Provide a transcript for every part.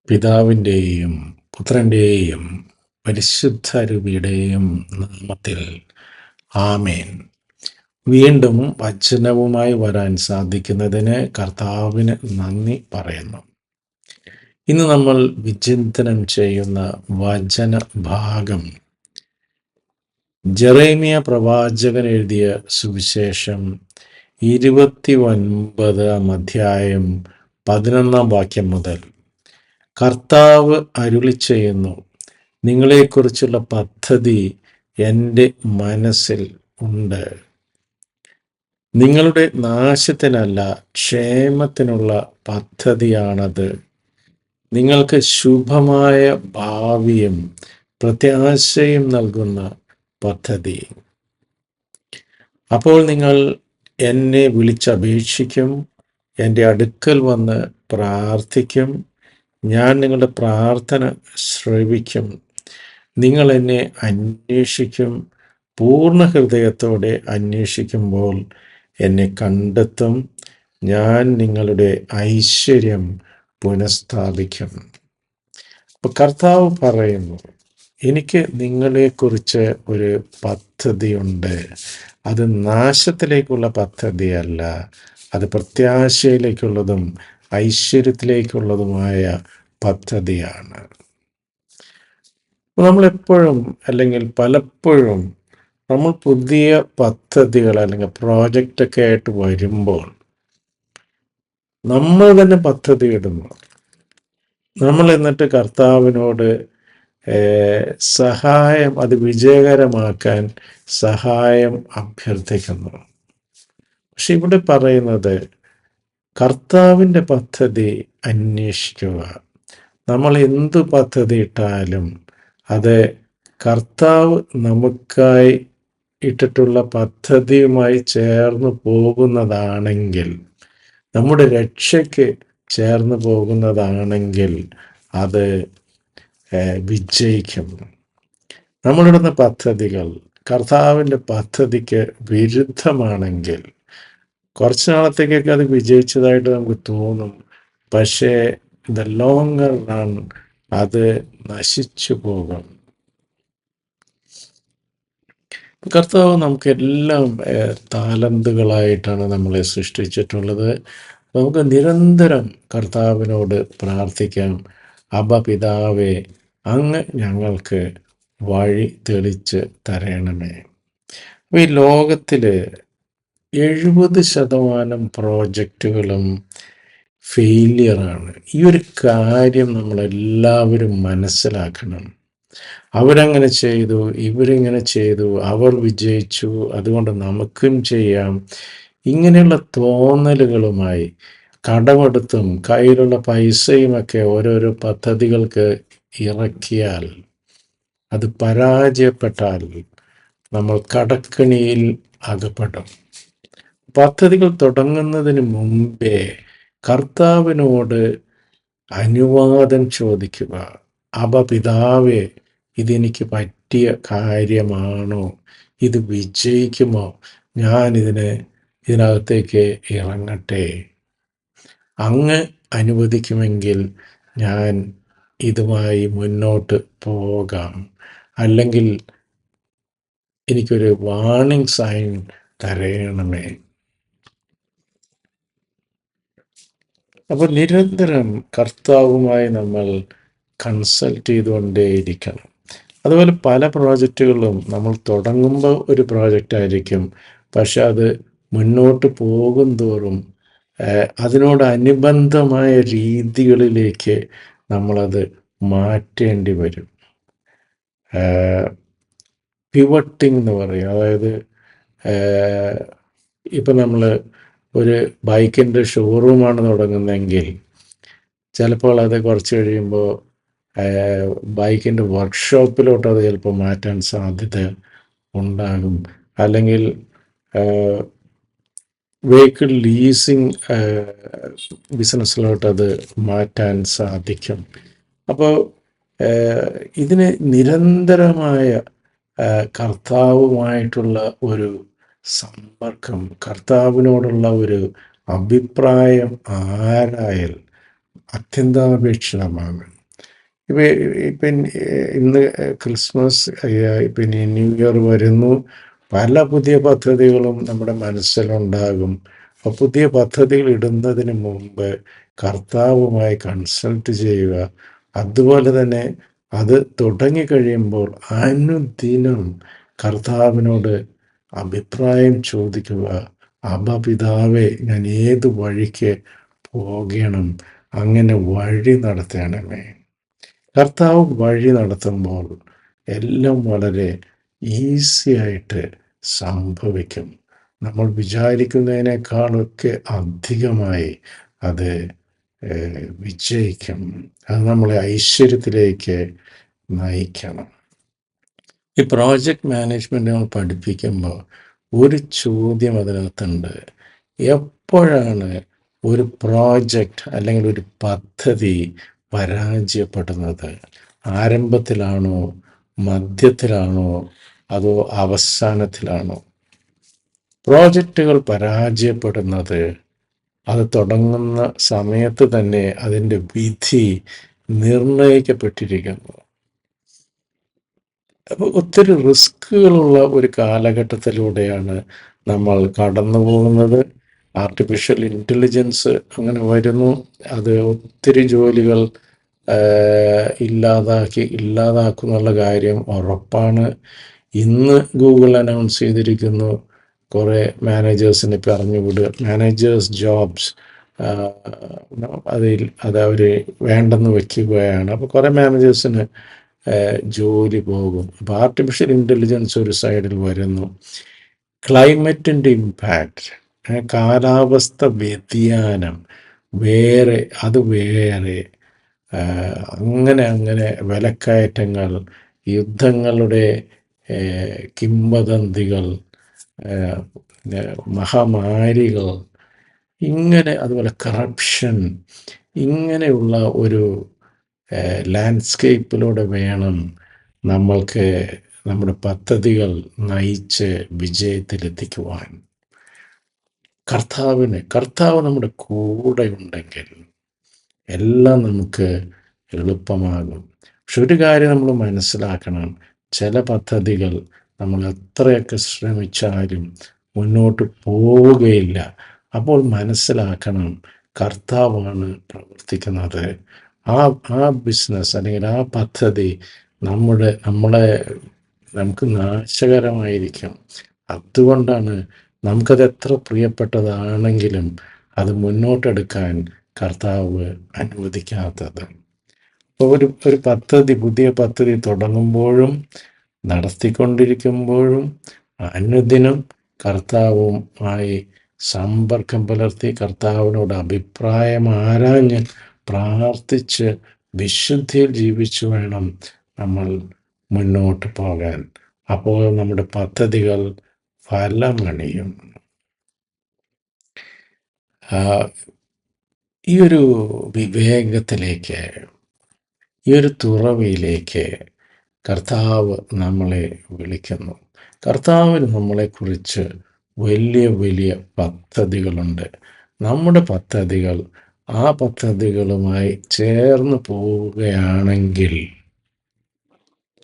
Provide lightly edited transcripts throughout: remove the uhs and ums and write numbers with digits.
പിതാവിൻ്റെയും പുത്രൻ്റെയും പരിശുദ്ധരുവിയുടെയും നാമത്തിൽ ആമേൻ. വീണ്ടും വചനവുമായി വരാൻ സാധിക്കുന്നതിന് കർത്താവിന് നന്ദി പറയുന്നു. ഇന്ന് നമ്മൾ വിചിന്തനം ചെയ്യുന്ന വചന ഭാഗം ജെറേമിയ പ്രവാചകൻ എഴുതിയ സുവിശേഷം 29-ാം അധ്യായം 11-ാം വാക്യം മുതൽ. കർത്താവ് അരുളി ചെയ്യുന്നു, നിങ്ങളെക്കുറിച്ചുള്ള പദ്ധതി എൻ്റെ മനസ്സിൽ ഉണ്ട്. നിങ്ങളുടെ നാശത്തിനല്ല, ക്ഷേമത്തിനുള്ള പദ്ധതിയാണത്. നിങ്ങൾക്ക് ശുഭമായ ഭാവിയും പ്രത്യാശയും നൽകുന്ന പദ്ധതി. അപ്പോൾ നിങ്ങൾ എന്നെ വിളിച്ചപേക്ഷിക്കും, എൻ്റെ അടുക്കൽ വന്ന് പ്രാർത്ഥിക്കും. ഞാൻ നിങ്ങളുടെ പ്രാർത്ഥന ശ്രവിക്കും. നിങ്ങൾ എന്നെ അന്വേഷിക്കും. പൂർണ്ണ ഹൃദയത്തോടെ അന്വേഷിക്കുമ്പോൾ എന്നെ കണ്ടെത്തും. ഞാൻ നിങ്ങളുടെ ഐശ്വര്യം പുനഃസ്ഥാപിക്കും. അപ്പോൾ കർത്താവ് പറയുന്നു, എനിക്ക് നിങ്ങളെക്കുറിച്ച് ഒരു പദ്ധതിയുണ്ട്. അത് നാശത്തിലേക്കുള്ള പദ്ധതിയല്ല, അത് പ്രത്യാശയിലേക്കുള്ളതും ഐശ്വര്യത്തിലേക്കുള്ളതുമായ പദ്ധതിയാണ്. നമ്മളെപ്പോഴും അല്ലെങ്കിൽ പലപ്പോഴും നമ്മൾ പുതിയ പദ്ധതികൾ അല്ലെങ്കിൽ പ്രോജക്റ്റൊക്കെ ആയിട്ട് വരുമ്പോൾ നമ്മൾ തന്നെ പദ്ധതി ഇടുന്നു. നമ്മൾ എന്നിട്ട് കർത്താവിനോട് സഹായം, അത് വിജയകരമാക്കാൻ സഹായം അഭ്യർത്ഥിക്കുന്നു. പക്ഷെ ഇവിടെ പറയുന്നത് കർത്താവിൻ്റെ പദ്ധതി അന്വേഷിക്കുക. നമ്മൾ എന്തു പദ്ധതി ഇട്ടാലും അത് കർത്താവ് നമുക്കായി ഇട്ടിട്ടുള്ള പദ്ധതിയുമായി ചേർന്ന് പോകുന്നതാണെങ്കിൽ, നമ്മുടെ രക്ഷയ്ക്ക് ചേർന്ന് പോകുന്നതാണെങ്കിൽ അത് വിജയിക്കും. നമ്മളിടുന്ന പദ്ധതികൾ കർത്താവിൻ്റെ പദ്ധതിക്ക് വിരുദ്ധമാണെങ്കിൽ കുറച്ച് നാളത്തേക്കൊക്കെ അത് വിജയിച്ചതായിട്ട് നമുക്ക് തോന്നും. പക്ഷേ ദ ലോങ്ങർ റൺ അത് നശിച്ചു പോകും. കർത്താവ് നമുക്കെല്ലാം താലന്തുകളായിട്ടാണ് നമ്മളെ സൃഷ്ടിച്ചിട്ടുള്ളത്. നമുക്ക് നിരന്തരം കർത്താവിനോട് പ്രാർത്ഥിക്കാം, അബ്ബാ പിതാവേ, അങ്ങ് ഞങ്ങൾക്ക് വഴി തെളിച്ച് തരണമേ. അപ്പോൾ ഈ ലോകത്തിൽ 70% പ്രോജക്റ്റുകളും ഫെയിലിയറാണ്. ഈ ഒരു കാര്യം നമ്മളെല്ലാവരും മനസ്സിലാക്കണം. അവരങ്ങനെ ചെയ്തു, ഇവരിങ്ങനെ ചെയ്തു, അവർ വിജയിച്ചു, അതുകൊണ്ട് നമുക്കും ചെയ്യാം. ഇങ്ങനെയുള്ള തോന്നലുകളുമായി കടമെടുത്തും കയ്യിലുള്ള പൈസയുമൊക്കെ ഓരോരോ പദ്ധതികൾക്ക് ഇറക്കിയാൽ, അത് പരാജയപ്പെട്ടാൽ നമ്മൾ കടക്കെണിയിൽ അകപ്പെടും. പദ്ധതികൾ തുടങ്ങുന്നതിന് മുമ്പേ കർത്താവിനോട് അനുവാദം ചോദിക്കുക. അബ്ബാ പിതാവേ, ഇതെനിക്ക് പറ്റിയ കാര്യമാണോ? ഇത് വിജയിക്കുമോ? ഞാൻ ഇതിനകത്തേക്ക് ഇറങ്ങട്ടെ. അങ്ങ് അനുവദിക്കുമെങ്കിൽ ഞാൻ ഇതുമായി മുന്നോട്ട് പോകാം. അല്ലെങ്കിൽ എനിക്കൊരു വാർണിംഗ് സൈൻ തരയണമേ. അപ്പോൾ നിരന്തരം കർത്താവുമായി നമ്മൾ കൺസൾട്ട് ചെയ്തുകൊണ്ടേയിരിക്കണം. അതുപോലെ പല പ്രോജക്റ്റുകളും നമ്മൾ തുടങ്ങുമ്പോൾ ഒരു പ്രോജക്റ്റ് ആയിരിക്കും, പക്ഷെ അത് മുന്നോട്ട് പോകും തോറും അതിനോടനുബന്ധമായ രീതികളിലേക്ക് നമ്മളത് മാറ്റേണ്ടി വരും. പിവട്ടിംഗ് എന്ന് പറയും. അതായത് ഇപ്പം നമ്മൾ ഒരു ബൈക്കിൻ്റെ ഷോറൂമാണ് തുടങ്ങുന്നതെങ്കിൽ ചിലപ്പോൾ അത് കുറച്ച് കഴിയുമ്പോൾ ബൈക്കിൻ്റെ വർക്ക്ഷോപ്പിലോട്ട് അത് ചിലപ്പോൾ മാറ്റാൻ സാധ്യത ഉണ്ടാകും. അല്ലെങ്കിൽ വെഹിക്കിൾ ലീസിങ് ബിസിനസ്സിലോട്ട് അത് മാറ്റാൻ സാധിക്കും. അപ്പോൾ ഇതിന് നിരന്തരമായ കർത്താവുമായിട്ടുള്ള ഒരു സമ്പർക്കം, കർത്താവിനോടുള്ള ഒരു അഭിപ്രായം ആരായൽ അത്യന്താപേക്ഷിതമാണ്. ഇപ്പം ഇപ്പം ഇന്ന് ക്രിസ്മസ്, പിന്നെ ന്യൂ ഇയർ വരുന്നു. പല പുതിയ പദ്ധതികളും നമ്മുടെ മനസ്സിലുണ്ടാകും. അപ്പോൾ പുതിയ പദ്ധതികൾ ഇടുന്നതിന് മുമ്പ് കർത്താവുമായി കൺസൾട്ട് ചെയ്യുക. അതുപോലെ തന്നെ അത് തുടങ്ങിക്കഴിയുമ്പോൾ അനുദിനം കർത്താവിനോട് അഭിപ്രായം ചോദിക്കുക. അബ്ബാ പിതാവേ, ഞാൻ ഏത് വഴിക്ക് പോകണം? അങ്ങനെ വഴി നടത്തണമേ. കർത്താവ് വഴി നടത്തുമ്പോൾ എല്ലാം വളരെ ഈസി ആയിട്ട് സംഭവിക്കും. നമ്മൾ വിചാരിക്കുന്നതിനേക്കാളൊക്കെ അധികമായി അത് വിജയിക്കും. അത് നമ്മളെ ഐശ്വര്യത്തിലേക്ക് നയിക്കണം. ഈ പ്രോജക്റ്റ് മാനേജ്മെൻറ്റ് നമ്മൾ പഠിപ്പിക്കുമ്പോൾ ഒരു ചോദ്യം അതിനകത്തുണ്ട്. എപ്പോഴാണ് ഒരു പ്രോജക്റ്റ് അല്ലെങ്കിൽ ഒരു പദ്ധതി പരാജയപ്പെടുന്നത്? ആരംഭത്തിലാണോ, മധ്യത്തിലാണോ, അതോ അവസാനത്തിലാണോ? പ്രോജക്റ്റുകൾ പരാജയപ്പെടുന്നത് അത് തുടങ്ങുന്ന സമയത്ത് തന്നെ അതിൻ്റെ വിധി നിർണയിക്കപ്പെട്ടിരിക്കുന്നു. അപ്പോൾ ഒത്തിരി റിസ്കുകളുള്ള ഒരു കാലഘട്ടത്തിലൂടെയാണ് നമ്മൾ കടന്നു പോകുന്നത്. ആർട്ടിഫിഷ്യൽ ഇൻ്റലിജൻസ് അങ്ങനെ വരുന്നു. അത് ഒത്തിരി ജോലികൾ ഇല്ലാതാക്കുന്നുള്ള കാര്യം ഉറപ്പാണ്. ഇന്ന് ഗൂഗിൾ അനൗൺസ് ചെയ്തിരിക്കുന്നു, കുറേ മാനേജേഴ്സിനെ പറഞ്ഞു വിടുക, മാനേജേഴ്സ് ജോബ്സ് അത് അവർ വേണ്ടെന്ന് വയ്ക്കുകയാണ്. അപ്പോൾ കുറേ മാനേജേഴ്സിന് ജോലി പോകും. അപ്പോൾ ആർട്ടിഫിഷ്യൽ ഇൻ്റലിജൻസ് ഒരു സൈഡിൽ വരുന്നു. ക്ലൈമറ്റിൻ്റെ ഇമ്പാക്റ്റ്, കാലാവസ്ഥ വ്യതിയാനം വേറെ, അങ്ങനെ വിലക്കയറ്റങ്ങൾ, യുദ്ധങ്ങളുടെ കിംവദന്തികൾ, മഹാമാരികൾ, ഇങ്ങനെ അതുപോലെ കറപ്ഷൻ, ഇങ്ങനെയുള്ള ഒരു ലാൻഡ്സ്കേപ്പിലൂടെ വേണം നമ്മൾക്ക് നമ്മുടെ പദ്ധതികൾ നയിച്ച് വിജയത്തിലെത്തിക്കുവാൻ. കർത്താവ് നമ്മുടെ കൂടെ ഉണ്ടെങ്കിൽ എല്ലാം നമുക്ക് എളുപ്പമാകും. പക്ഷെ ഒരു കാര്യം നമ്മൾ മനസ്സിലാക്കണം, ചില പദ്ധതികൾ നമ്മൾ എത്രയൊക്കെ ശ്രമിച്ചാലും മുന്നോട്ട് പോവുകയില്ല. അപ്പോൾ മനസ്സിലാക്കണം, കർത്താവാണ് പ്രവർത്തിക്കുന്നത്. ആ ബിസിനസ് അല്ലെങ്കിൽ ആ പദ്ധതി നമുക്ക് നാശകരമായിരിക്കും. അതുകൊണ്ടാണ് നമുക്കത് എത്ര പ്രിയപ്പെട്ടതാണെങ്കിലും അത് മുന്നോട്ടെടുക്കാൻ കർത്താവ് അനുവദിക്കാത്തത്. അപ്പോൾ ഒരു പുതിയ പദ്ധതി തുടങ്ങുമ്പോഴും നടത്തിക്കൊണ്ടിരിക്കുമ്പോഴും അനുദിനം കർത്താവുമായി സമ്പർക്കം പുലർത്തി കർത്താവിനോട് അഭിപ്രായം ആരാഞ്ഞ് പ്രാർത്ഥിച്ച് വിശുദ്ധിയിൽ ജീവിച്ചു വേണം നമ്മൾ മുന്നോട്ട് പോകാൻ. അപ്പോൾ നമ്മുടെ പദ്ധതികൾ ഫലമണിയും. ഈ ഒരു വിവേകത്തിലേക്ക്, ഈ ഒരു തുറവിയിലേക്ക് കർത്താവ് നമ്മളെ വിളിക്കുന്നു. കർത്താവിന് നമ്മളെക്കുറിച്ച് വലിയ വലിയ പദ്ധതികളുണ്ട്. നമ്മുടെ പദ്ധതികൾ ആ പദ്ധതികളുമായി ചേർന്ന് പോവുകയാണെങ്കിൽ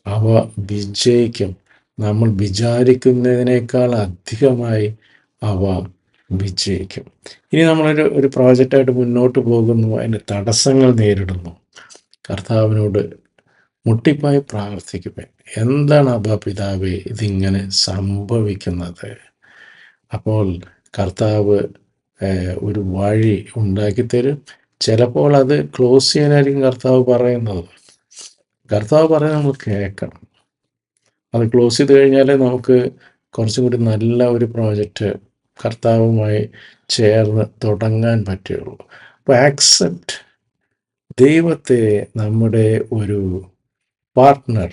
അവ വിജയിക്കും. നമ്മൾ വിചാരിക്കുന്നതിനേക്കാൾ അധികമായി അവ വിജയിക്കും. ഇനി നമ്മളൊരു പ്രോജക്റ്റായിട്ട് മുന്നോട്ട് പോകുന്നു, അതിന് തടസ്സങ്ങൾ നേരിടുന്നു. കർത്താവിനോട് മുട്ടിപ്പായി പ്രാർത്ഥിക്കുമേ, എന്താണ് അബ്ബാ പിതാവേ ഇതിങ്ങനെ സംഭവിക്കുന്നത്? അപ്പോൾ കർത്താവ് ഒരു വഴി ഉണ്ടാക്കിത്തരും. ചിലപ്പോൾ അത് ക്ലോസ് ചെയ്യാനായിരിക്കും കർത്താവ് പറയുന്നത്. നമ്മൾ കേൾക്കണം. അത് ക്ലോസ് ചെയ്ത് കഴിഞ്ഞാലേ നമുക്ക് കുറച്ചും കൂടി നല്ല ഒരു പ്രോജക്റ്റ് കർത്താവുമായി ചേർന്ന് തുടങ്ങാൻ പറ്റുള്ളൂ. അപ്പോൾ ആക്സെപ്റ്റ് ദൈവത്തെ നമ്മുടെ ഒരു പാർട്ട്ണർ,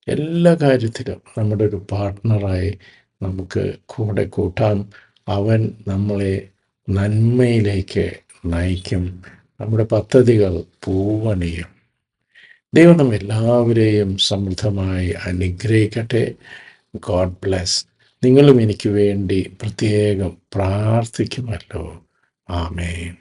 എല്ലാ കാര്യത്തിലും നമ്മുടെ ഒരു പാർട്ട്ണറായി നമുക്ക് കൂടെ കൂട്ടാം. അവൻ നമ്മളെ നന്മയിലേക്ക് നയിക്കും. നമ്മുടെ പദ്ധതികൾ പൂവണിയും. ദൈവം നമ്മെല്ലാവരെയും സമൃദ്ധമായി അനുഗ്രഹിക്കട്ടെ. God bless. നിങ്ങളും എനിക്ക് വേണ്ടി പ്രത്യേകം പ്രാർത്ഥിക്കുമല്ലോ. ആമേൻ.